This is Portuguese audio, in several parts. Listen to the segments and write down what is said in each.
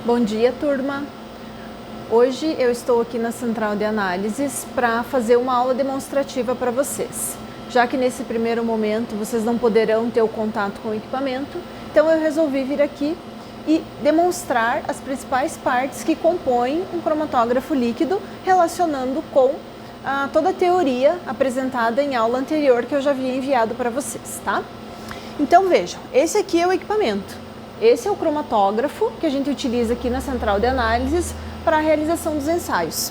Bom dia, turma! Hoje eu estou aqui na Central de Análises para fazer uma aula demonstrativa para vocês. Já que nesse primeiro momento vocês não poderão ter o contato com o equipamento, então eu resolvi vir aqui e demonstrar as principais partes que compõem um cromatógrafo líquido, relacionando com toda a teoria apresentada em aula anterior que eu já havia enviado para vocês, tá? Então vejam, esse aqui é o equipamento. Esse é o cromatógrafo que a gente utiliza aqui na Central de Análises para a realização dos ensaios.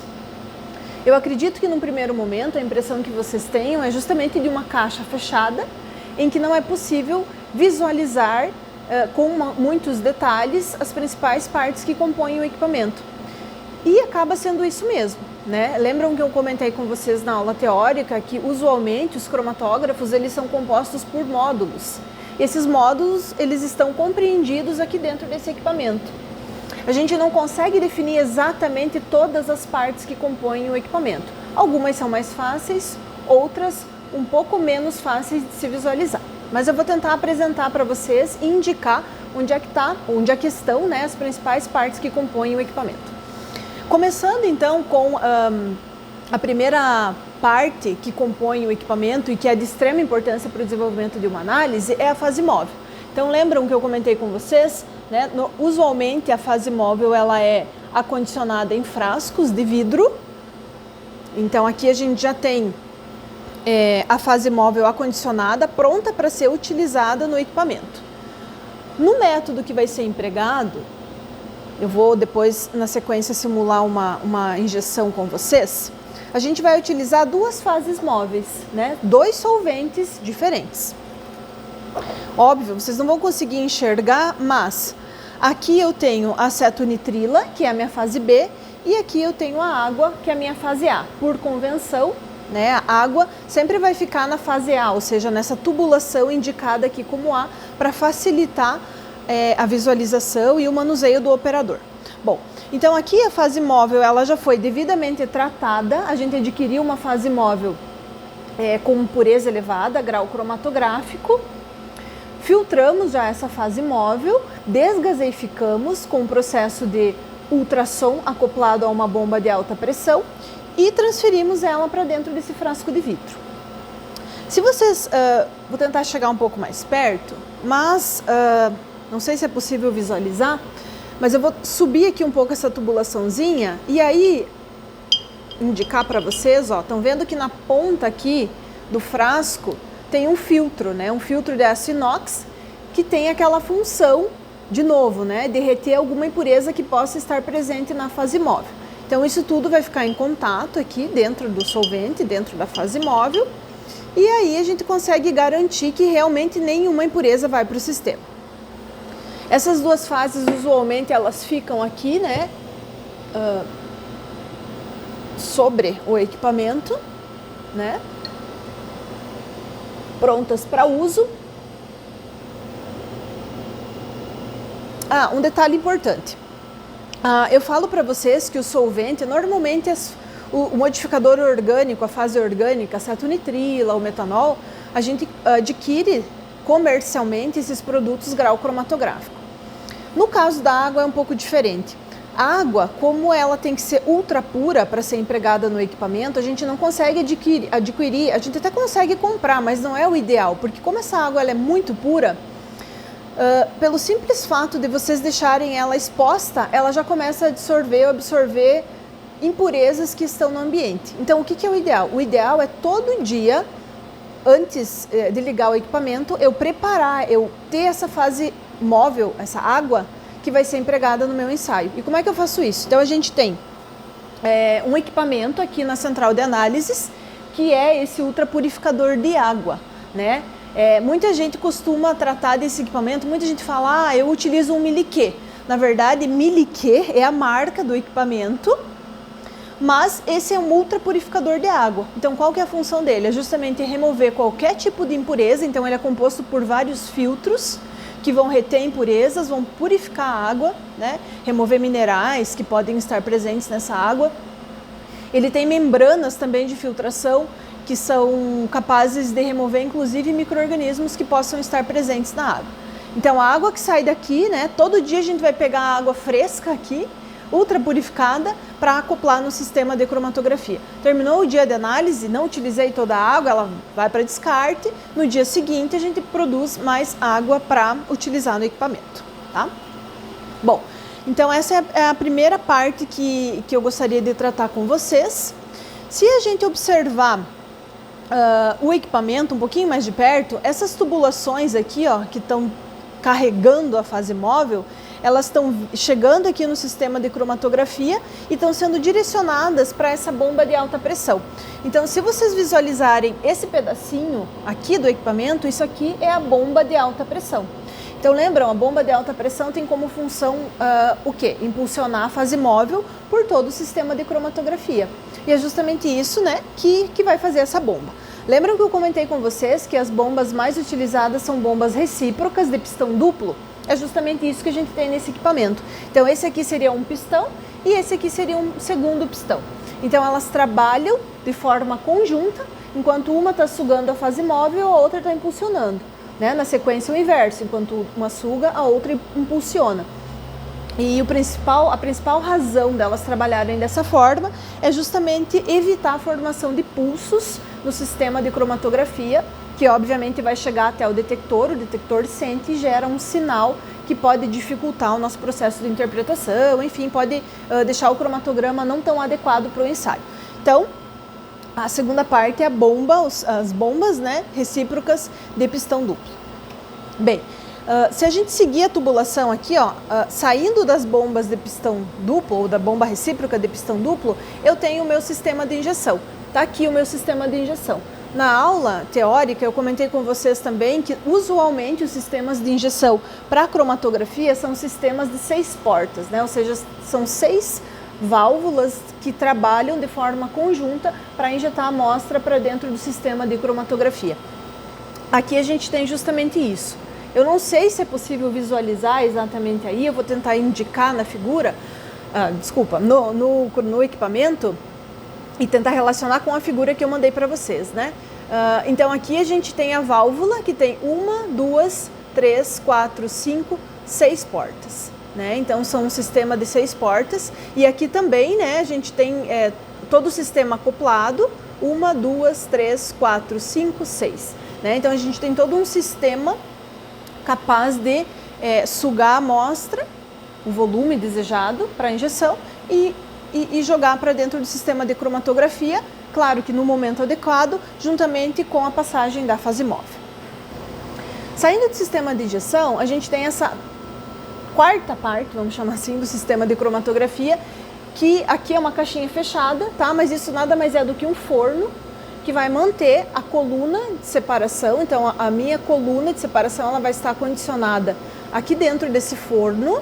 Eu acredito que num primeiro momento a impressão que vocês tenham é justamente de uma caixa fechada em que não é possível visualizar com muitos detalhes as principais partes que compõem o equipamento. E acaba sendo isso mesmo, né? Lembram que eu comentei com vocês na aula teórica que usualmente os cromatógrafos eles são compostos por módulos. Esses módulos eles estão compreendidos aqui dentro desse equipamento. A gente não consegue definir exatamente todas as partes que compõem o equipamento. Algumas são mais fáceis, outras um pouco menos fáceis de se visualizar. Mas eu vou tentar apresentar para vocês e indicar onde é que estão, né, as principais partes que compõem o equipamento. Começando então com a primeira parte que compõe o equipamento e que é de extrema importância para o desenvolvimento de uma análise é a fase móvel. Então lembram que eu comentei com vocês, né? Usualmente a fase móvel ela é acondicionada em frascos de vidro. Então aqui a gente já tem a fase móvel acondicionada pronta para ser utilizada no equipamento. No método que vai ser empregado, eu vou depois na sequência simular uma injeção com vocês. A gente vai utilizar duas fases móveis, né? Dois solventes diferentes. Óbvio, vocês não vão conseguir enxergar, mas aqui eu tenho a acetonitrila, que é a minha fase B, e aqui eu tenho a água, que é a minha fase A. Por convenção, né, a água sempre vai ficar na fase A, ou seja, nessa tubulação indicada aqui como A, para facilitar a visualização e o manuseio do operador. Bom, então aqui a fase móvel ela já foi devidamente tratada, a gente adquiriu uma fase móvel com pureza elevada, grau cromatográfico, filtramos já essa fase móvel, desgaseificamos com um processo de ultrassom acoplado a uma bomba de alta pressão e transferimos ela para dentro desse frasco de vidro. Se vocês, vou tentar chegar um pouco mais perto, mas não sei se é possível visualizar, mas eu vou subir aqui um pouco essa tubulaçãozinha e aí indicar para vocês, ó, estão vendo que na ponta aqui do frasco tem um filtro, né? Um filtro de aço inox que tem aquela função, de novo, né? De reter alguma impureza que possa estar presente na fase móvel. Então isso tudo vai ficar em contato aqui dentro do solvente, dentro da fase móvel, e aí a gente consegue garantir que realmente nenhuma impureza vai para o sistema. Essas duas fases, usualmente, elas ficam aqui, né, sobre o equipamento, né, prontas para uso. Um detalhe importante. Eu falo para vocês que o solvente, normalmente o modificador orgânico, a fase orgânica, a acetonitrila, o metanol, a gente adquire comercialmente esses produtos grau cromatográfico. No caso da água é um pouco diferente. A água, como ela tem que ser ultra pura para ser empregada no equipamento, a gente não consegue adquirir, a gente até consegue comprar, mas não é o ideal, porque como essa água ela é muito pura, pelo simples fato de vocês deixarem ela exposta, ela já começa a absorver impurezas que estão no ambiente. Então o que é o ideal? O ideal é todo dia, antes de ligar o equipamento, eu ter essa fase móvel, essa água que vai ser empregada no meu ensaio. E como é que eu faço isso? Então a gente tem um equipamento aqui na Central de Análises que é esse ultrapurificador de água, né? Muita gente costuma tratar desse equipamento, muita gente fala, eu utilizo um Milliquê. Na verdade, Milliquê é a marca do equipamento, mas esse é um ultrapurificador de água. Então qual que é a função dele? É justamente remover qualquer tipo de impureza, então ele é composto por vários filtros que vão reter impurezas, vão purificar a água, né? Remover minerais que podem estar presentes nessa água. Ele tem membranas também de filtração que são capazes de remover inclusive micro-organismos que possam estar presentes na água. Então a água que sai daqui, né, todo dia a gente vai pegar a água fresca aqui, ultra purificada, para acoplar no sistema de cromatografia. Terminou o dia de análise, não utilizei toda a água, ela vai para descarte. No dia seguinte a gente produz mais água para utilizar no equipamento, tá? Bom, então essa é a primeira parte que eu gostaria de tratar com vocês. Se a gente observar o equipamento um pouquinho mais de perto, essas tubulações aqui, ó, que estão carregando a fase móvel, elas estão chegando aqui no sistema de cromatografia e estão sendo direcionadas para essa bomba de alta pressão. Então, se vocês visualizarem esse pedacinho aqui do equipamento, isso aqui é a bomba de alta pressão. Então, lembram, a bomba de alta pressão tem como função o quê? Impulsionar a fase móvel por todo o sistema de cromatografia. E é justamente isso, né, que vai fazer essa bomba. Lembram que eu comentei com vocês que as bombas mais utilizadas são bombas recíprocas de pistão duplo? É justamente isso que a gente tem nesse equipamento. Então esse aqui seria um pistão e esse aqui seria um segundo pistão. Então elas trabalham de forma conjunta, enquanto uma está sugando a fase móvel, a outra está impulsionando, né? Na sequência o inverso, enquanto uma suga, a outra impulsiona. E a principal razão delas trabalharem dessa forma é justamente evitar a formação de pulsos no sistema de cromatografia, que obviamente vai chegar até o detector sente e gera um sinal que pode dificultar o nosso processo de interpretação, enfim, pode deixar o cromatograma não tão adequado para o ensaio. Então, a segunda parte é a bomba, as bombas, né, recíprocas de pistão duplo. Bem, se a gente seguir a tubulação aqui, ó, saindo das bombas de pistão duplo ou da bomba recíproca de pistão duplo, eu tenho o meu sistema de injeção. Tá aqui o meu sistema de injeção. Na aula teórica, eu comentei com vocês também que usualmente os sistemas de injeção para cromatografia são sistemas de 6 portas, né? Ou seja, são 6 válvulas que trabalham de forma conjunta para injetar a amostra para dentro do sistema de cromatografia. Aqui a gente tem justamente isso. Eu não sei se é possível visualizar exatamente aí, eu vou tentar indicar na figura, no equipamento, e tentar relacionar com a figura que eu mandei para vocês, né? Então aqui a gente tem a válvula que tem 1, 2, 3, 4, 5, 6 portas, né? Então são um sistema de 6 portas e aqui também, né, a gente tem todo o sistema acoplado, 1, 2, 3, 4, 5, 6, né? Então a gente tem todo um sistema capaz de sugar a amostra, o volume desejado para injeção e jogar para dentro do sistema de cromatografia, claro que no momento adequado, juntamente com a passagem da fase móvel. Saindo do sistema de injeção, a gente tem essa quarta parte, vamos chamar assim, do sistema de cromatografia, que aqui é uma caixinha fechada, tá? Mas isso nada mais é do que um forno que vai manter a coluna de separação. Então a minha coluna de separação ela vai estar condicionada aqui dentro desse forno.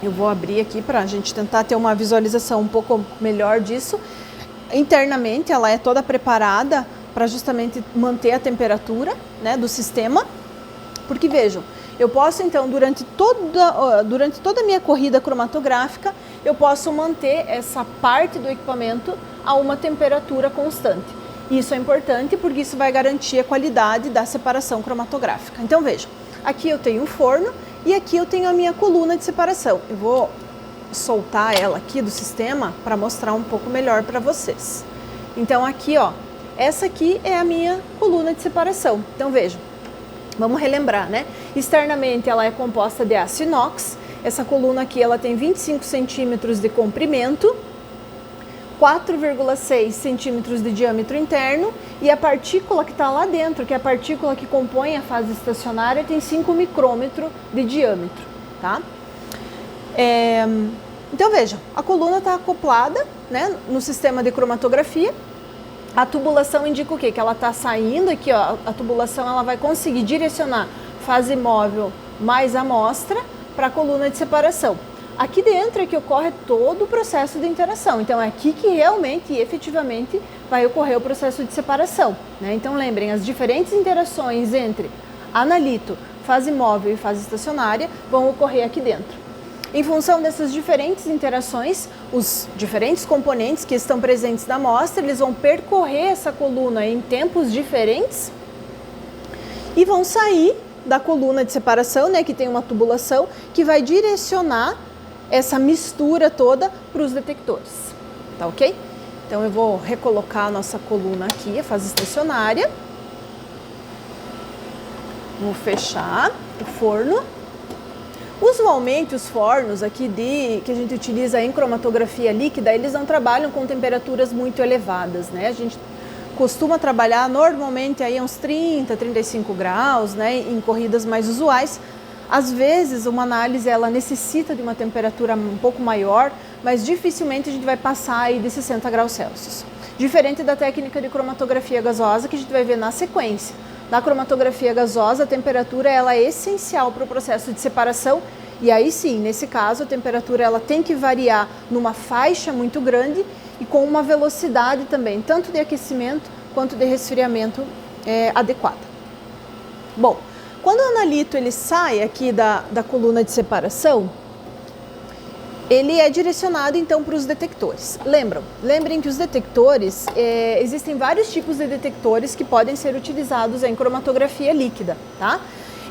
Eu vou abrir aqui para a gente tentar ter uma visualização um pouco melhor disso. Internamente ela é toda preparada para justamente manter a temperatura, né, do sistema. Porque vejam, eu posso então durante toda a minha corrida cromatográfica, eu posso manter essa parte do equipamento a uma temperatura constante. Isso é importante porque isso vai garantir a qualidade da separação cromatográfica. Então vejam, aqui eu tenho um forno e aqui eu tenho a minha coluna de separação. Eu vou soltar ela aqui do sistema para mostrar um pouco melhor para vocês. Então aqui, ó, essa aqui é a minha coluna de separação. Então vejam, vamos relembrar, né? Externamente ela é composta de aço inox. Essa coluna aqui ela tem 25 centímetros de comprimento, 4,6 centímetros de diâmetro interno e a partícula que está lá dentro, que é a partícula que compõe a fase estacionária, tem 5 micrômetros de diâmetro, tá? Então vejam, a coluna está acoplada, né, no sistema de cromatografia. A tubulação indica o quê? Que ela está saindo aqui, ó, a tubulação ela vai conseguir direcionar fase móvel mais amostra para a coluna de separação. Aqui dentro é que ocorre todo o processo de interação. Então é aqui que realmente e efetivamente vai ocorrer o processo de separação, né? Então lembrem, as diferentes interações entre analito, fase móvel e fase estacionária vão ocorrer aqui dentro. Em função dessas diferentes interações, os diferentes componentes que estão presentes na amostra, eles vão percorrer essa coluna em tempos diferentes e vão sair da coluna de separação, né, que tem uma tubulação, que vai direcionar essa mistura toda para os detectores, tá ok? Então eu vou recolocar a nossa coluna aqui, a fase estacionária. Vou fechar o forno. Usualmente os fornos aqui que a gente utiliza em cromatografia líquida, eles não trabalham com temperaturas muito elevadas, né? A gente costuma trabalhar normalmente aí uns 30, 35 graus, né, em corridas mais usuais. Às vezes uma análise ela necessita de uma temperatura um pouco maior, mas dificilmente a gente vai passar aí de 60 graus Celsius. Diferente da técnica de cromatografia gasosa que a gente vai ver na sequência. Na cromatografia gasosa, a temperatura ela é essencial para o processo de separação e aí sim, nesse caso, a temperatura ela tem que variar numa faixa muito grande e com uma velocidade também, tanto de aquecimento quanto de resfriamento adequada. Bom, quando o analito ele sai aqui da coluna de separação, ele é direcionado então para os detectores. Lembrem que os detectores, existem vários tipos de detectores que podem ser utilizados em cromatografia líquida, tá?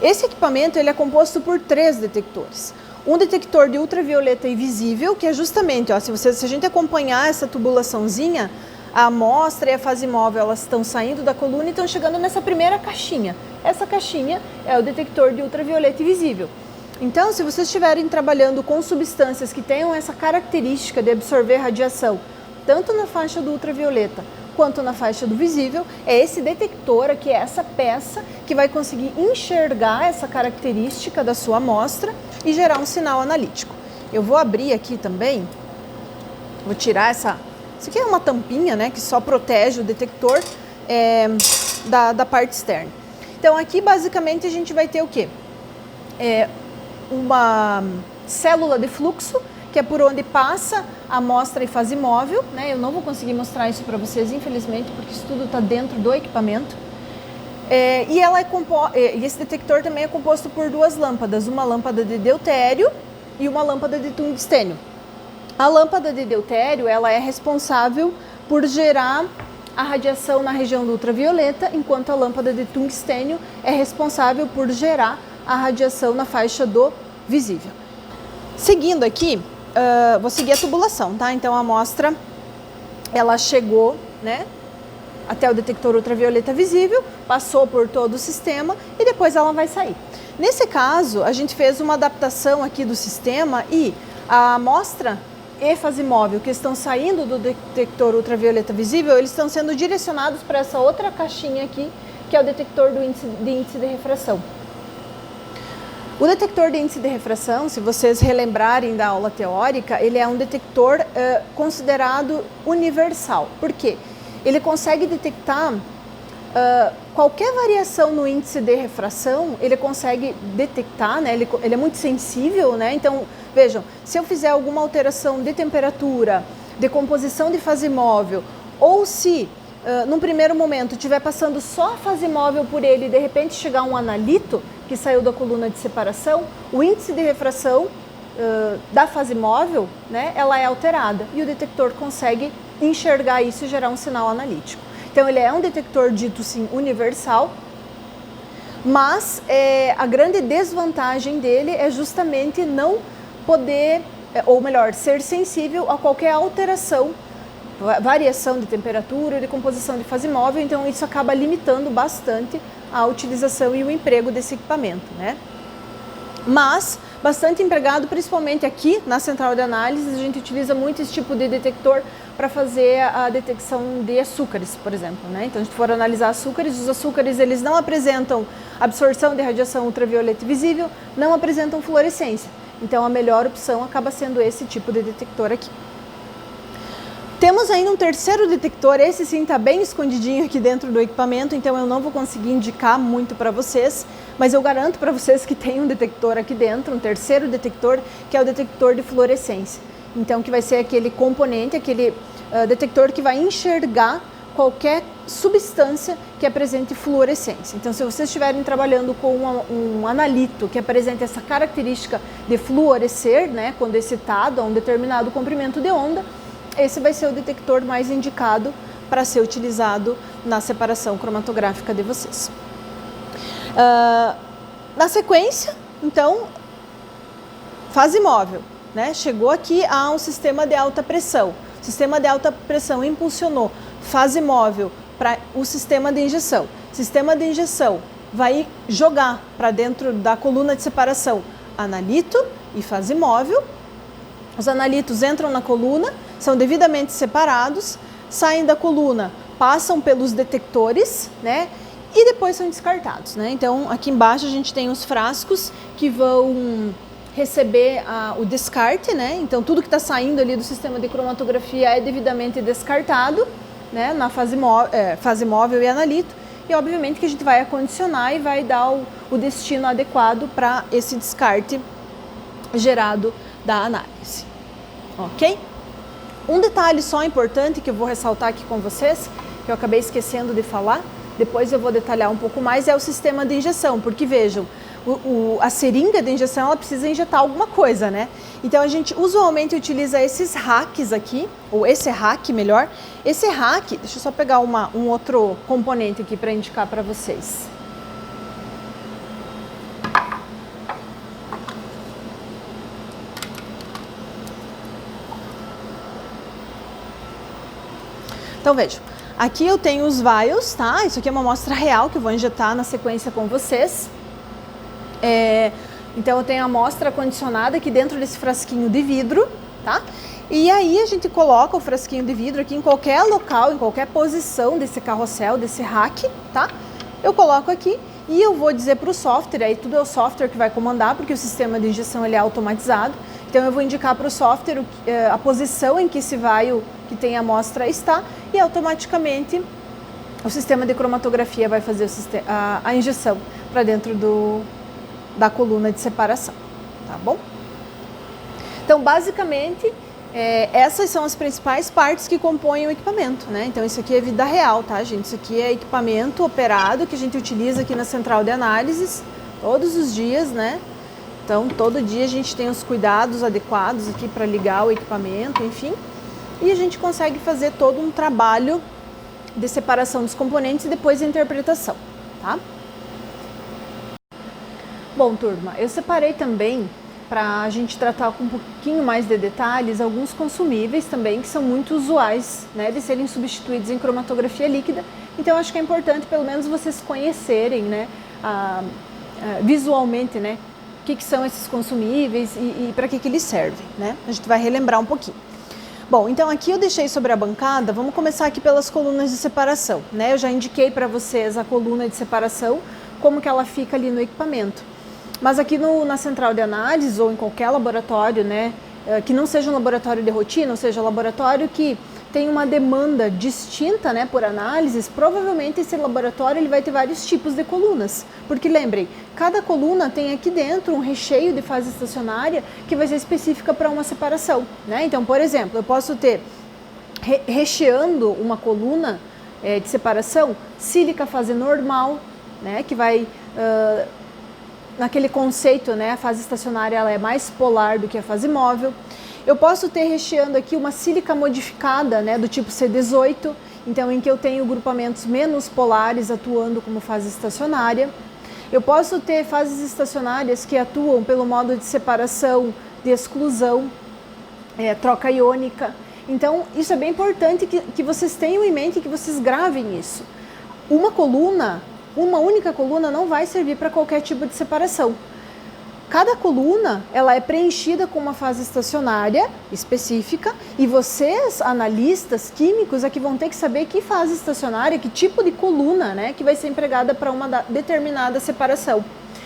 Esse equipamento ele é composto por 3 detectores. Um detector de ultravioleta invisível, que é justamente, ó, se a gente acompanhar essa tubulaçãozinha, a amostra e a fase móvel elas estão saindo da coluna e estão chegando nessa primeira caixinha. Essa caixinha é o detector de ultravioleta invisível. Então, se vocês estiverem trabalhando com substâncias que tenham essa característica de absorver radiação, tanto na faixa do ultravioleta quanto na faixa do visível, é esse detector aqui, é essa peça que vai conseguir enxergar essa característica da sua amostra e gerar um sinal analítico. Eu vou abrir aqui também, vou tirar isso aqui é uma tampinha, né, que só protege o detector da parte externa. Então aqui basicamente a gente vai ter o quê? Uma célula de fluxo, que é por onde passa a amostra em fase móvel, né? Eu não vou conseguir mostrar isso para vocês, infelizmente, porque isso tudo está dentro do equipamento. E esse detector também é composto por 2 lâmpadas, uma lâmpada de deutério e uma lâmpada de tungstênio. A lâmpada de deutério ela é responsável por gerar a radiação na região do ultravioleta, enquanto a lâmpada de tungstênio é responsável por gerar a radiação na faixa do visível. Seguindo aqui, vou seguir a tubulação, tá? Então a amostra ela chegou, né, até o detector ultravioleta visível, passou por todo o sistema e depois ela vai sair. Nesse caso, a gente fez uma adaptação aqui do sistema e a amostra e fase móvel que estão saindo do detector ultravioleta visível, eles estão sendo direcionados para essa outra caixinha aqui, que é o detector de índice de refração. O detector de índice de refração, se vocês relembrarem da aula teórica, ele é um detector considerado universal. Por quê? Ele consegue detectar qualquer variação no índice de refração, ele consegue detectar, né? Ele é muito sensível, né? Então, vejam, se eu fizer alguma alteração de temperatura, de composição de fase móvel, ou se num primeiro momento estiver passando só a fase móvel por ele e de repente chegar um analito que saiu da coluna de separação, o índice de refração da fase móvel, né, ela é alterada e o detector consegue enxergar isso e gerar um sinal analítico. Então ele é um detector dito sim universal, mas a grande desvantagem dele é justamente não poder, ou melhor, ser sensível a qualquer alteração, variação de temperatura, de composição de fase móvel, então isso acaba limitando bastante a utilização e o emprego desse equipamento, né? Mas bastante empregado, principalmente aqui na central de análise, a gente utiliza muito esse tipo de detector para fazer a detecção de açúcares, por exemplo, né? Então, se a gente for analisar açúcares, os açúcares eles não apresentam absorção de radiação ultravioleta visível, não apresentam fluorescência. Então, a melhor opção acaba sendo esse tipo de detector aqui. Temos ainda um terceiro detector, esse sim está bem escondidinho aqui dentro do equipamento, então eu não vou conseguir indicar muito para vocês, mas eu garanto para vocês que tem um detector aqui dentro, um terceiro detector, que é o detector de fluorescência. Então, que vai ser aquele componente, aquele detector que vai enxergar qualquer substância que apresente fluorescência. Então, se vocês estiverem trabalhando com um analito que apresente essa característica de fluorescer, né, quando excitado a um determinado comprimento de onda, esse vai ser o detector mais indicado para ser utilizado na separação cromatográfica de vocês. Na sequência, então, fase móvel, né? Chegou aqui a um sistema de alta pressão. O sistema de alta pressão impulsionou fase móvel para o sistema de injeção. Sistema de injeção vai jogar para dentro da coluna de separação analito e fase móvel. Os analitos entram na coluna, são devidamente separados, saem da coluna, passam pelos detectores, né? E depois são descartados, né? Então, aqui embaixo a gente tem os frascos que vão receber o descarte, né? Então, tudo que está saindo ali do sistema de cromatografia é devidamente descartado, né? Na fase móvel e analito. E, obviamente, que a gente vai acondicionar e vai dar o destino adequado para esse descarte gerado da análise. Ok? Um detalhe só importante que eu vou ressaltar aqui com vocês, que eu acabei esquecendo de falar, depois eu vou detalhar um pouco mais, é o sistema de injeção, porque vejam, a seringa de injeção ela precisa injetar alguma coisa, né? Então a gente usualmente utiliza esses racks aqui, ou esse rack melhor. Esse rack, deixa eu só pegar um outro componente aqui para indicar para vocês. Então vejam, aqui eu tenho os vials, tá? Isso aqui é uma amostra real que eu vou injetar na sequência com vocês. Então eu tenho a amostra condicionada aqui dentro desse frasquinho de vidro, tá? E aí a gente coloca o frasquinho de vidro aqui em qualquer local, em qualquer posição desse carrossel, desse rack, tá? Eu coloco aqui e eu vou dizer para o software, aí tudo é o software que vai comandar, porque o sistema de injeção ele é automatizado. Então eu vou indicar para o software a posição em que esse vial que tem a amostra está e automaticamente o sistema de cromatografia vai fazer a injeção para dentro da coluna de separação, tá bom? Então, basicamente, essas são as principais partes que compõem o equipamento, né? Então, isso aqui é vida real, tá, gente? Isso aqui é equipamento operado que a gente utiliza aqui na central de análises todos os dias, né? Então, todo dia a gente tem os cuidados adequados aqui para ligar o equipamento, enfim. E a gente consegue fazer todo um trabalho de separação dos componentes e depois a interpretação, tá? Bom, turma, eu separei também, para a gente tratar com um pouquinho mais de detalhes, alguns consumíveis também que são muito usuais, né, de serem substituídos em cromatografia líquida. Então, acho que é importante, pelo menos, vocês conhecerem, né, visualmente, né, o que são esses consumíveis e para que eles servem, né? A gente vai relembrar um pouquinho. Bom, então aqui eu deixei sobre a bancada, vamos começar aqui pelas colunas de separação, né? Eu já indiquei para vocês a coluna de separação, como que ela fica ali no equipamento. Mas aqui na central de análise ou em qualquer laboratório, né, que não seja um laboratório de rotina, ou seja, um laboratório que tem uma demanda distinta, né, por análises, provavelmente esse laboratório ele vai ter vários tipos de colunas. Porque lembrem, cada coluna tem aqui dentro um recheio de fase estacionária que vai ser específica para uma separação, né? Então, por exemplo, eu posso ter recheando uma coluna de separação sílica fase normal, né, que vai... naquele conceito, né, a fase estacionária ela é mais polar do que a fase móvel. Eu posso ter recheando aqui uma sílica modificada, né, do tipo C18, então em que eu tenho grupamentos menos polares atuando como fase estacionária. Eu posso ter fases estacionárias que atuam pelo modo de separação, de exclusão, troca iônica. Então isso é bem importante que vocês tenham em mente, que vocês gravem isso. Uma única coluna não vai servir para qualquer tipo de separação. Cada coluna ela é preenchida com uma fase estacionária específica e vocês, analistas químicos, é que vão ter que saber que fase estacionária, que tipo de coluna, né, que vai ser empregada para uma determinada separação.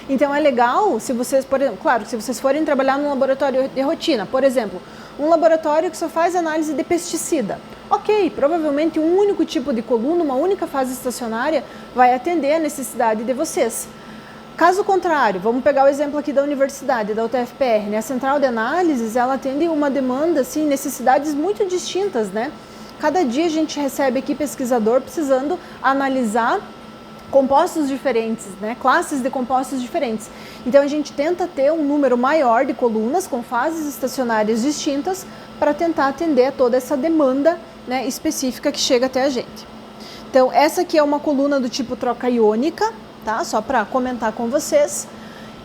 Então é legal se vocês, por exemplo, claro, se vocês forem trabalhar num laboratório de rotina, por exemplo, um laboratório que só faz análise de pesticida. Ok, provavelmente um único tipo de coluna, uma única fase estacionária vai atender a necessidade de vocês. Caso contrário, vamos pegar o exemplo aqui da universidade, da UTFPR, né? A central de análises, ela atende uma demanda, assim, necessidades muito distintas, né? Cada dia a gente recebe aqui pesquisador precisando analisar compostos diferentes, né? Classes de compostos diferentes. Então a gente tenta ter um número maior de colunas com fases estacionárias distintas para tentar atender a toda essa demanda, né, específica que chega até a gente. Então essa aqui é uma coluna do tipo troca iônica, tá? Só para comentar com vocês.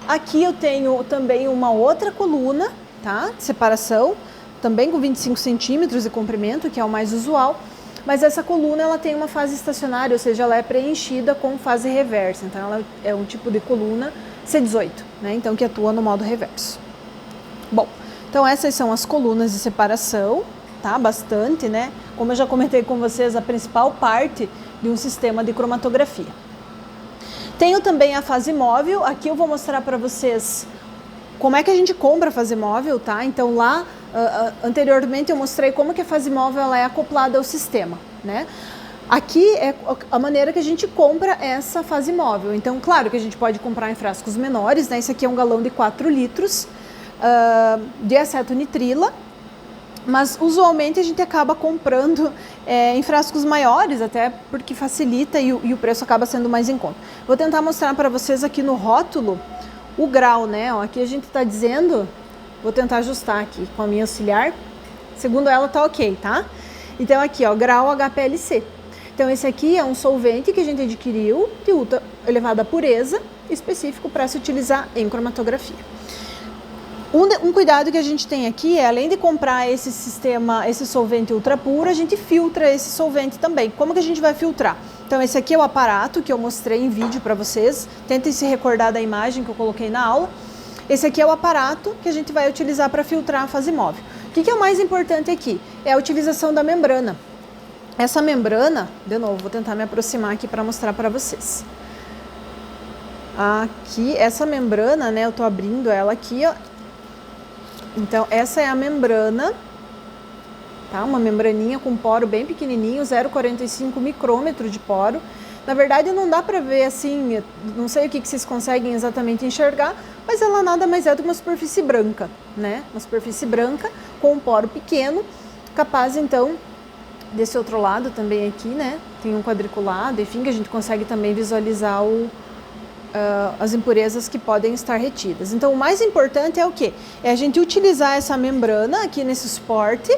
Aqui eu tenho também uma outra coluna, tá? De separação, também com 25 centímetros de comprimento, que é o mais usual. Mas essa coluna ela tem uma fase estacionária, ou seja, ela é preenchida com fase reversa. Então ela é um tipo de coluna C18, né? Então que atua no modo reverso. Bom, então essas são as colunas de separação, tá? Bastante, né? Como eu já comentei com vocês, a principal parte de um sistema de cromatografia. Tenho também a fase móvel. Aqui eu vou mostrar para vocês como é que a gente compra a fase móvel, tá? Então lá anteriormente eu mostrei como que a fase móvel ela é acoplada ao sistema, né? Aqui é a maneira que a gente compra essa fase móvel. Então, claro que a gente pode comprar em frascos menores, né? Esse aqui é um galão de 4 litros de acetonitrila, mas usualmente a gente acaba comprando em frascos maiores, até porque facilita e o preço acaba sendo mais em conta. Vou tentar mostrar para vocês aqui no rótulo o grau, né? Ó, aqui a gente está dizendo, vou tentar ajustar aqui com a minha auxiliar, segundo ela tá ok, tá? Então aqui, ó, grau HPLC. Então esse aqui é um solvente que a gente adquiriu de ultra elevada pureza, específico para se utilizar em cromatografia. Um cuidado que a gente tem aqui é, além de comprar esse sistema, esse solvente ultra puro, a gente filtra esse solvente também. Como que a gente vai filtrar? Então esse aqui é o aparato que eu mostrei em vídeo para vocês. Tentem se recordar da imagem que eu coloquei na aula. Esse aqui é o aparato que a gente vai utilizar para filtrar a fase móvel. O que é o mais importante aqui? É a utilização da membrana. Essa membrana, de novo, vou tentar me aproximar aqui para mostrar para vocês. Aqui, essa membrana, né, eu tô abrindo ela aqui, ó. Então, essa é a membrana, tá? Uma membraninha com poro bem pequenininho, 0,45 micrômetro de poro. Na verdade, não dá para ver assim, não sei o que vocês conseguem exatamente enxergar, mas ela nada mais é do que uma superfície branca, né? Uma superfície branca com um poro pequeno, capaz então, desse outro lado também aqui, né? Tem um quadriculado, enfim, que a gente consegue também visualizar as impurezas que podem estar retidas. Então, o mais importante é o quê? É a gente utilizar essa membrana aqui nesse suporte,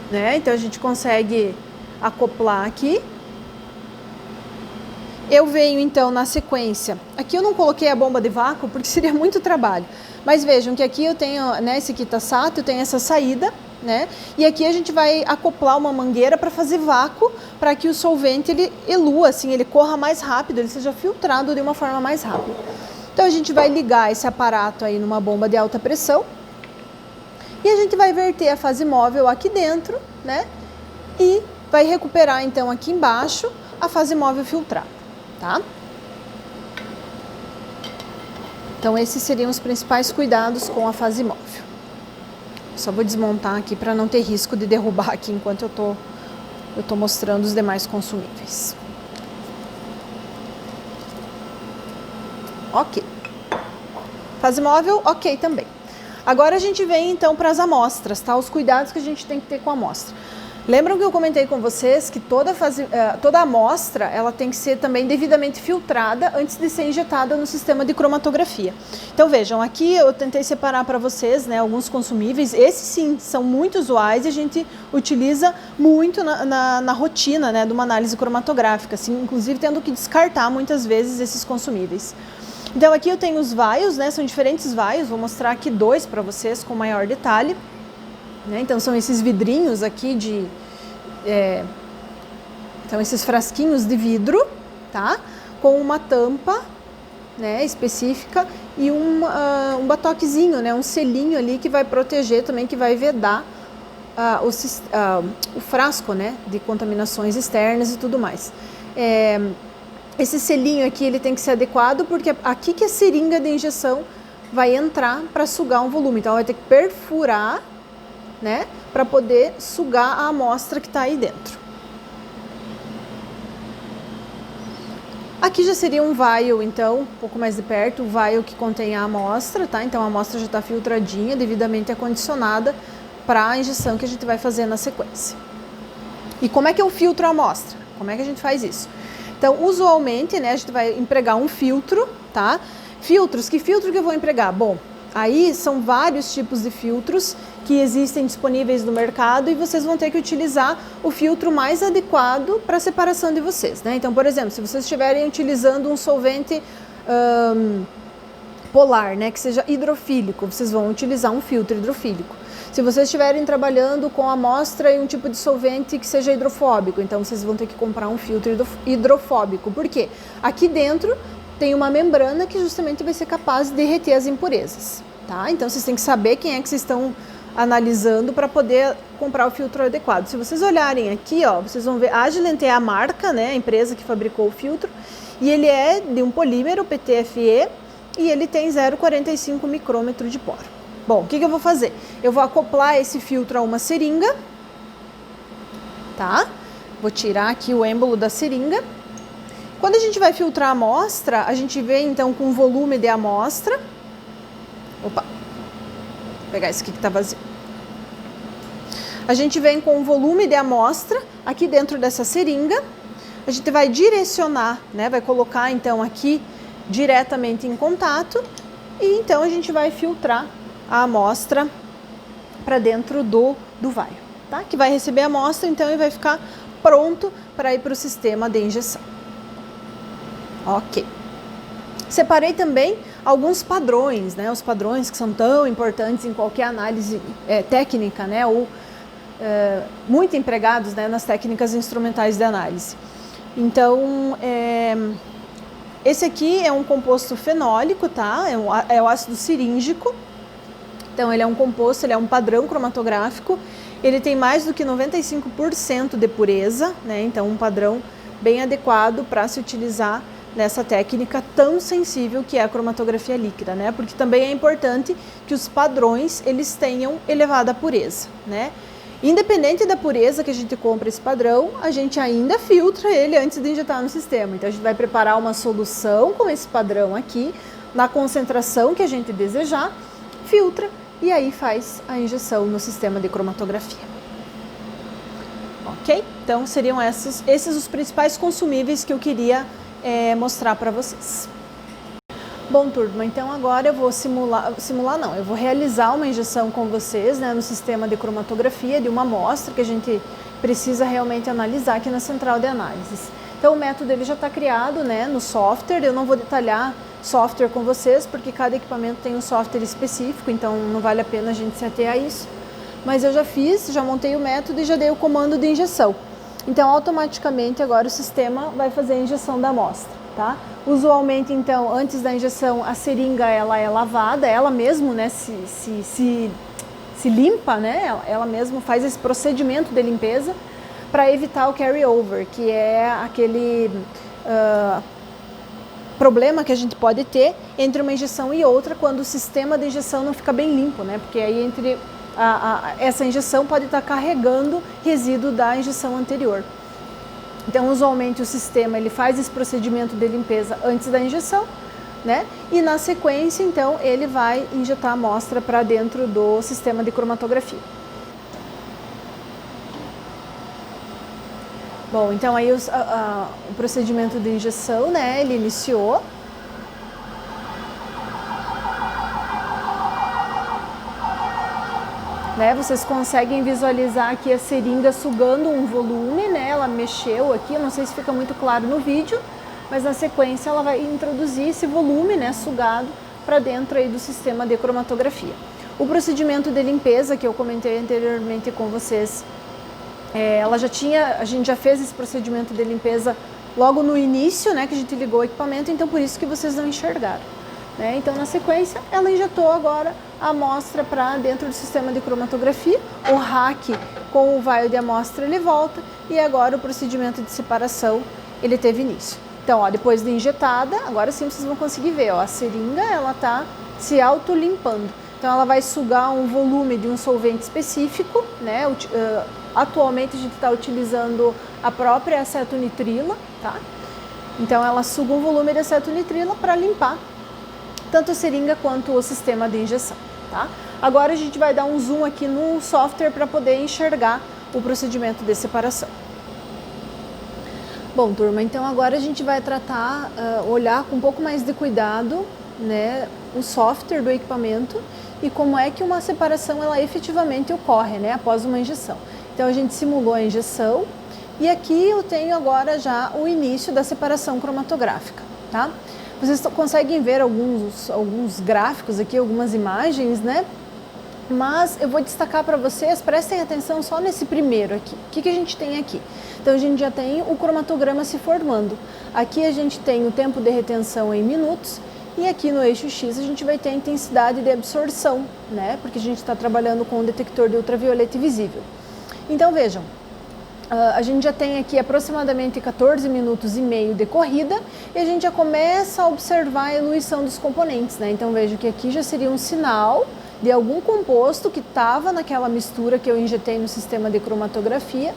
né? Então, a gente consegue acoplar aqui. Eu venho, então, na sequência. Aqui eu não coloquei a bomba de vácuo porque seria muito trabalho. Mas vejam que aqui eu tenho, né, esse Kitasato, eu tenho essa saída, né? E aqui a gente vai acoplar uma mangueira para fazer vácuo, para que o solvente ele elua, assim, ele corra mais rápido, ele seja filtrado de uma forma mais rápida. Então a gente vai ligar esse aparato aí numa bomba de alta pressão e a gente vai verter a fase móvel aqui dentro, né? E vai recuperar então aqui embaixo a fase móvel filtrada, tá? Então esses seriam os principais cuidados com a fase móvel. Só vou desmontar aqui para não ter risco de derrubar aqui enquanto eu tô mostrando os demais consumíveis. Ok. Fase móvel, ok também. Agora a gente vem então para as amostras, tá? Os cuidados que a gente tem que ter com a amostra. Lembram que eu comentei com vocês que toda amostra ela tem que ser também devidamente filtrada antes de ser injetada no sistema de cromatografia. Então vejam, aqui eu tentei separar para vocês, né, alguns consumíveis. Esses sim são muito usuais e a gente utiliza muito na rotina, né, de uma análise cromatográfica, assim, inclusive tendo que descartar muitas vezes esses consumíveis. Então aqui eu tenho os vials, né, são diferentes vials, vou mostrar aqui dois para vocês com maior detalhe. Então são esses vidrinhos aqui são esses frasquinhos de vidro, tá? Com uma tampa, né, específica e um batoquezinho, né, um selinho ali que vai proteger também, que vai vedar o frasco, né, de contaminações externas e tudo mais. Esse selinho aqui ele tem que ser adequado porque aqui que a seringa de injeção vai entrar para sugar um volume, então ela vai ter que perfurar, né, para poder sugar a amostra que está aí dentro. Aqui já seria um vial, então, um pouco mais de perto, o vial que contém a amostra, tá? Então a amostra já está filtradinha, devidamente acondicionada para a injeção que a gente vai fazer na sequência. E como é que eu filtro a amostra? Como é que a gente faz isso? Então, usualmente, né, a gente vai empregar um filtro, tá? Filtros, que filtro que eu vou empregar? Bom, aí são vários tipos de filtros que existem disponíveis no mercado e vocês vão ter que utilizar o filtro mais adequado para a separação de vocês, né? Então, por exemplo, se vocês estiverem utilizando um solvente polar, né, que seja hidrofílico, vocês vão utilizar um filtro hidrofílico. Se vocês estiverem trabalhando com amostra e um tipo de solvente que seja hidrofóbico, então vocês vão ter que comprar um filtro hidrofóbico. Por quê? Aqui dentro tem uma membrana que justamente vai ser capaz de reter as impurezas, tá? Então vocês têm que saber quem é que vocês estão analisando para poder comprar o filtro adequado. Se vocês olharem aqui, ó, vocês vão ver, a Agilent é a marca, né, a empresa que fabricou o filtro, e ele é de um polímero PTFE e ele tem 0,45 micrômetro de poro. Bom, o que eu vou fazer? Eu vou acoplar esse filtro a uma seringa, tá? Vou tirar aqui o êmbolo da seringa. Quando a gente vai filtrar a amostra, a gente vem então com o volume de amostra. Opa, vou pegar esse aqui que tá vazio. A gente vem com o volume de amostra aqui dentro dessa seringa. A gente vai direcionar, né? Vai colocar então aqui diretamente em contato e então a gente vai filtrar a amostra para dentro do vaio, tá? Que vai receber a amostra então e vai ficar pronto para ir para o sistema de injeção. Ok. Separei também alguns padrões, né? Os padrões que são tão importantes em qualquer análise técnica, né? Ou muito empregados, né, nas técnicas instrumentais de análise. Então, esse aqui é um composto fenólico, tá? É o ácido ciríngico. Então, ele é um composto, ele é um padrão cromatográfico. Ele tem mais do que 95% de pureza, né? Então, um padrão bem adequado para se utilizar nessa técnica tão sensível que é a cromatografia líquida, né? Porque também é importante que os padrões eles tenham elevada pureza, né? Independente da pureza que a gente compra esse padrão, a gente ainda filtra ele antes de injetar no sistema. Então a gente vai preparar uma solução com esse padrão aqui, na concentração que a gente desejar, filtra e aí faz a injeção no sistema de cromatografia. Ok? Então seriam esses os principais consumíveis que eu queria mostrar para vocês. Bom, turma, então agora eu vou eu vou realizar uma injeção com vocês, né, no sistema de cromatografia de uma amostra que a gente precisa realmente analisar aqui na central de análises. Então o método ele já está criado, né, no software, eu não vou detalhar software com vocês, porque cada equipamento tem um software específico, então não vale a pena a gente se ater a isso. Mas eu já montei o método e já dei o comando de injeção. Então automaticamente agora o sistema vai fazer a injeção da amostra, tá? Usualmente, então, antes da injeção, a seringa ela é lavada, ela mesmo, né, se limpa, né, ela mesmo faz esse procedimento de limpeza para evitar o carry-over, que é aquele problema que a gente pode ter entre uma injeção e outra quando o sistema de injeção não fica bem limpo, né, porque aí essa injeção pode estar carregando resíduo da injeção anterior. Então, usualmente o sistema ele faz esse procedimento de limpeza antes da injeção, né? E na sequência, então, ele vai injetar a amostra para dentro do sistema de cromatografia. Bom, então aí o procedimento de injeção, né? Ele iniciou. Né, vocês conseguem visualizar aqui a seringa sugando um volume, né? Ela mexeu aqui, eu não sei se fica muito claro no vídeo, mas na sequência ela vai introduzir esse volume, né, sugado para dentro aí do sistema de cromatografia. O procedimento de limpeza que eu comentei anteriormente com vocês, a gente já fez esse procedimento de limpeza logo no início, né, que a gente ligou o equipamento, então por isso que vocês não enxergaram. Né? Então, na sequência, ela injetou agora a amostra para dentro do sistema de cromatografia. O rack com o vaio de amostra ele volta e agora o procedimento de separação ele teve início. Então, ó, depois de injetada, agora sim vocês vão conseguir ver, ó, a seringa ela está se autolimpando. Então, ela vai sugar um volume de um solvente específico, né? Atualmente a gente está utilizando a própria acetonitrila, tá? Então, ela suga um volume de acetonitrila para limpar tanto a seringa quanto o sistema de injeção, tá? Agora a gente vai dar um zoom aqui no software para poder enxergar o procedimento de separação. Bom, turma, então agora a gente vai olhar com um pouco mais de cuidado, né, o software do equipamento e como é que uma separação ela efetivamente ocorre, né, após uma injeção. Então a gente simulou a injeção e aqui eu tenho agora já o início da separação cromatográfica, tá? Vocês conseguem ver alguns gráficos aqui, algumas imagens, né? Mas eu vou destacar para vocês, prestem atenção só nesse primeiro aqui. O que a gente tem aqui? Então a gente já tem o cromatograma se formando. Aqui a gente tem o tempo de retenção em minutos e aqui no eixo X a gente vai ter a intensidade de absorção, né? Porque a gente está trabalhando com um detector de ultravioleta visível. Então vejam, a gente já tem aqui aproximadamente 14 minutos e meio de corrida e a gente já começa a observar a eluição dos componentes, né? Então veja que aqui já seria um sinal de algum composto que estava naquela mistura que eu injetei no sistema de cromatografia,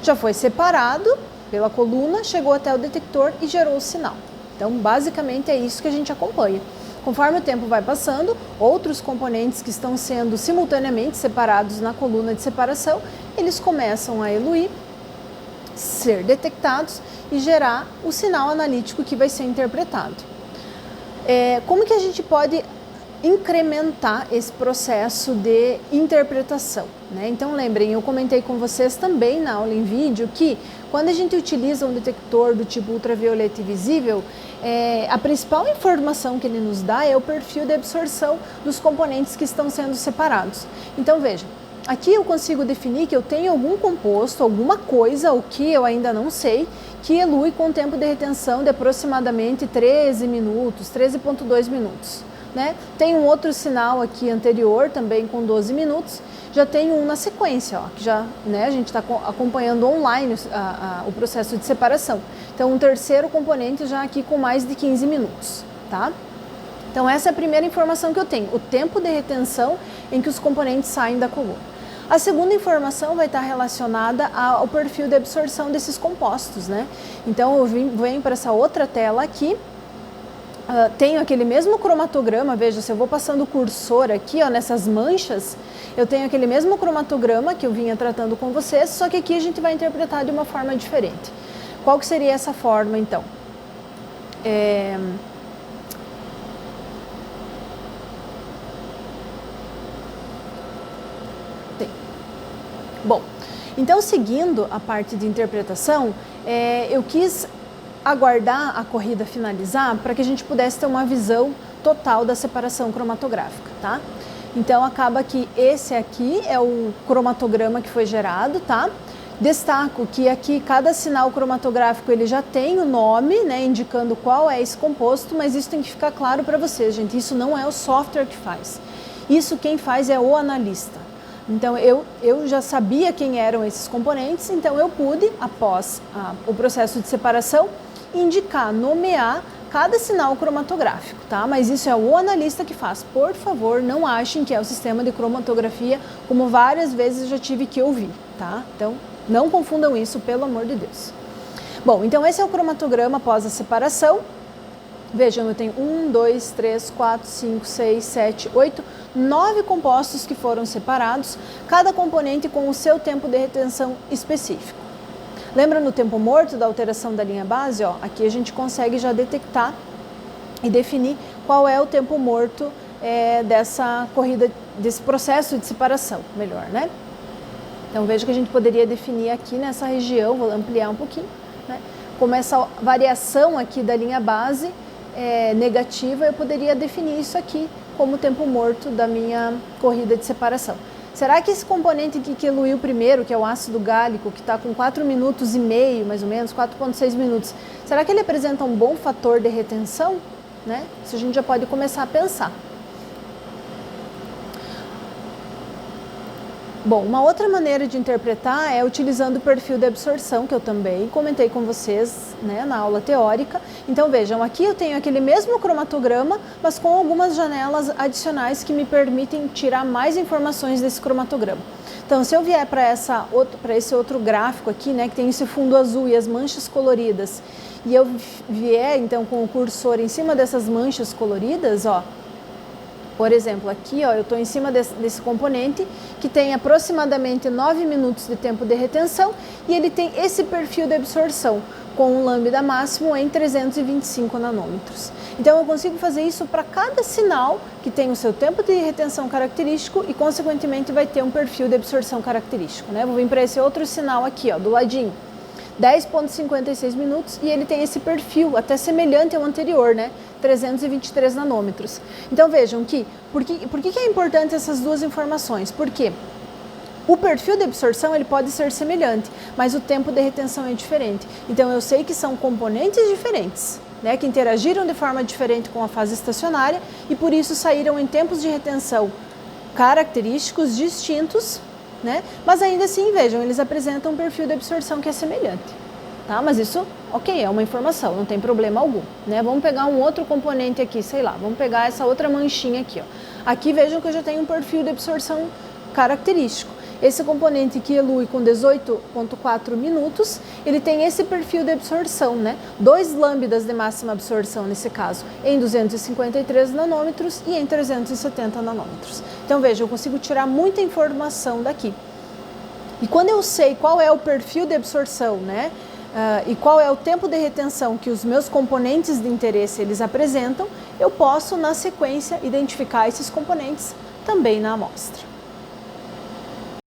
já foi separado pela coluna, chegou até o detector e gerou o sinal. Então, basicamente é isso que a gente acompanha. Conforme o tempo vai passando, outros componentes que estão sendo simultaneamente separados na coluna de separação, eles começam a eluir, ser detectados e gerar o sinal analítico que vai ser interpretado. Como que a gente pode incrementar esse processo de interpretação, né? Então lembrem, eu comentei com vocês também na aula em vídeo que quando a gente utiliza um detector do tipo ultravioleta visível, a principal informação que ele nos dá é o perfil de absorção dos componentes que estão sendo separados. Então vejam, aqui eu consigo definir que eu tenho algum composto, alguma coisa, o que eu ainda não sei, que elui com um tempo de retenção de aproximadamente 13 minutos, 13,2 minutos. Né? Tem um outro sinal aqui anterior, também com 12 minutos, já tem um na sequência, ó, que já, né, a gente está acompanhando online o processo de separação. Então, um terceiro componente já aqui com mais de 15 minutos, tá? Então, essa é a primeira informação que eu tenho, o tempo de retenção em que os componentes saem da coluna. A segunda informação vai estar relacionada ao perfil de absorção desses compostos, né? Então, eu venho para essa outra tela aqui. Tenho aquele mesmo cromatograma, veja, se eu vou passando o cursor aqui, ó, nessas manchas, eu tenho aquele mesmo cromatograma que eu vinha tratando com vocês, só que aqui a gente vai interpretar de uma forma diferente. Qual que seria essa forma, então? Bom, então seguindo a parte de interpretação, eu quis aguardar a corrida finalizar para que a gente pudesse ter uma visão total da separação cromatográfica, tá? Então acaba que esse aqui é o cromatograma que foi gerado, tá? Destaco que aqui cada sinal cromatográfico ele já tem o nome, né, indicando qual é esse composto, mas isso tem que ficar claro para vocês, gente, isso não é o software que faz. Isso quem faz é o analista. Então eu já sabia quem eram esses componentes, então eu pude, após o processo de separação, indicar, nomear cada sinal cromatográfico, tá? Mas isso é o analista que faz. Por favor, não achem que é o sistema de cromatografia, como várias vezes eu já tive que ouvir, tá? Então, não confundam isso, pelo amor de Deus. Bom, então esse é o cromatograma após a separação. Vejam, eu tenho 1, 2, 3, 4, 5, 6, 7, 8, 9 compostos que foram separados, cada componente com o seu tempo de retenção específico. Lembra no tempo morto da alteração da linha base? Ó, aqui a gente consegue já detectar e definir qual é o tempo morto dessa corrida, desse processo de separação, melhor, né? Então veja que a gente poderia definir aqui nessa região, vou ampliar um pouquinho, né? Como essa variação aqui da linha base negativa, eu poderia definir isso aqui como tempo morto da minha corrida de separação. Será que esse componente aqui que eluiu primeiro, que é o ácido gálico, que está com 4 minutos e meio, mais ou menos, 4,6 minutos, será que ele apresenta um bom fator de retenção? Né? Isso a gente já pode começar a pensar. Bom, uma outra maneira de interpretar é utilizando o perfil de absorção, que eu também comentei com vocês, né, na aula teórica. Então vejam, aqui eu tenho aquele mesmo cromatograma, mas com algumas janelas adicionais que me permitem tirar mais informações desse cromatograma. Então se eu vier para esse outro gráfico aqui, né, que tem esse fundo azul e as manchas coloridas, e eu vier então com o cursor em cima dessas manchas coloridas, ó, por exemplo, aqui ó, eu estou em cima desse componente que tem aproximadamente 9 minutos de tempo de retenção e ele tem esse perfil de absorção com um lambda máximo em 325 nanômetros. Então eu consigo fazer isso para cada sinal que tem o seu tempo de retenção característico e consequentemente vai ter um perfil de absorção característico, né? Vou vir para esse outro sinal aqui, ó, do ladinho. 10,56 minutos, e ele tem esse perfil até semelhante ao anterior, né? 323 nanômetros. Então vejam que, por que é importante essas duas informações? Porque o perfil de absorção ele pode ser semelhante, mas o tempo de retenção é diferente. Então eu sei que são componentes diferentes, né, que interagiram de forma diferente com a fase estacionária e por isso saíram em tempos de retenção característicos distintos, né? Mas ainda assim, vejam, eles apresentam um perfil de absorção que é semelhante, tá? Mas isso, ok, é uma informação, não tem problema algum, né? Vamos pegar um outro componente aqui, sei lá, vamos pegar essa outra manchinha aqui, ó. Aqui vejam que eu já tenho um perfil de absorção característico. Esse componente que elui com 18,4 minutos, ele tem esse perfil de absorção, né? 2 lambdas de máxima absorção nesse caso, em 253 nanômetros e em 370 nanômetros. Então veja, eu consigo tirar muita informação daqui. E quando eu sei qual é o perfil de absorção, né? E qual é o tempo de retenção que os meus componentes de interesse eles apresentam, eu posso, na sequência, identificar esses componentes também na amostra.